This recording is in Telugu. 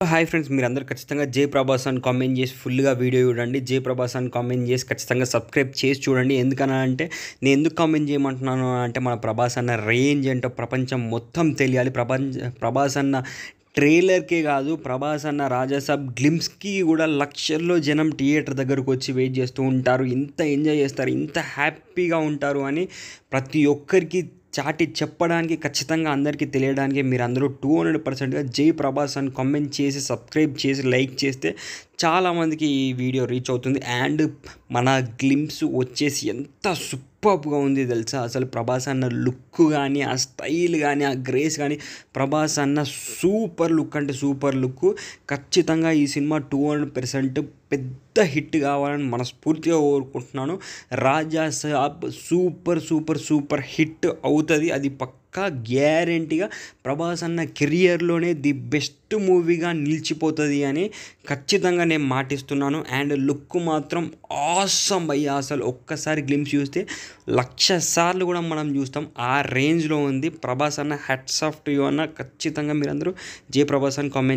హాయ్ ఫ్రెండ్స్, మీరందరూ ఖచ్చితంగా జై ప్రభాస్ అని కామెంట్ చేసి ఫుల్గా వీడియో చూడండి. జై ప్రభాస్ అని కామెంట్ చేసి ఖచ్చితంగా సబ్స్క్రైబ్ చేసి చూడండి. ఎందుకనంటే నేను ఎందుకు కామెంట్ చేయమంటున్నాను అంటే మన ప్రభాస్ అన్న రేంజ్ ఏంటో ప్రపంచం మొత్తం తెలియాలి. ప్రభాస్ అన్న ట్రైలర్కే కాదు, ప్రభాస్ అన్న రాజాసాబ్ గ్లిమ్స్కి కూడా లక్షల్లో జనం థియేటర్ దగ్గరకు వచ్చి వెయిట్ చేస్తూ ఉంటారు. ఇంత ఎంజాయ్ చేస్తారు, ఇంత హ్యాపీగా ఉంటారు అని ప్రతి ఒక్కరికి చాటి చెప్పడానికి, ఖచ్చితంగా అందరికీ తెలియడానికి మీరందరూ 200%గా జై ప్రభాస్ అని కామెంట్ చేసి సబ్స్క్రైబ్ చేసి లైక్ చేస్తే చాలామందికి ఈ వీడియో రీచ్ అవుతుంది. అండ్ మన గ్లిమ్స్ వచ్చేసి ఎంత సూపర్గా ఉంది తెలుసా. అసలు ప్రభాస్ అన్న లుక్ కానీ, ఆ స్టైల్ కానీ, ఆ గ్రేస్ కానీ, ప్రభాస్ అన్న సూపర్ లుక్ అంటే సూపర్ లుక్. ఖచ్చితంగా ఈ సినిమా 200% పెద్ద హిట్ కావాలని మనస్ఫూర్తిగా కోరుకుంటున్నాను. రాజా సాబ్ సూపర్ సూపర్ సూపర్ హిట్ అవుతుంది, అది పక్కా గ్యారెంటీగా. ప్రభాస్ అన్న కెరియర్లోనే ది బెస్ట్ మూవీగా నిలిచిపోతుంది అని ఖచ్చితంగా నేను మాటిస్తున్నాను. అండ్ లుక్ మాత్రం ఆసమ్ అయ్యా. అసలు ఒక్కసారి గ్లిమ్స్ చూస్తే 1,00,000 సార్లు కూడా మనం చూస్తాం, ఆ రేంజ్లో ఉంది. ప్రభాస్ అన్న హ్యాట్స్ ఆఫ్ టు యూ అన్న. ఖచ్చితంగా మీరందరూ జై ప్రభాస్ అని కామెంట్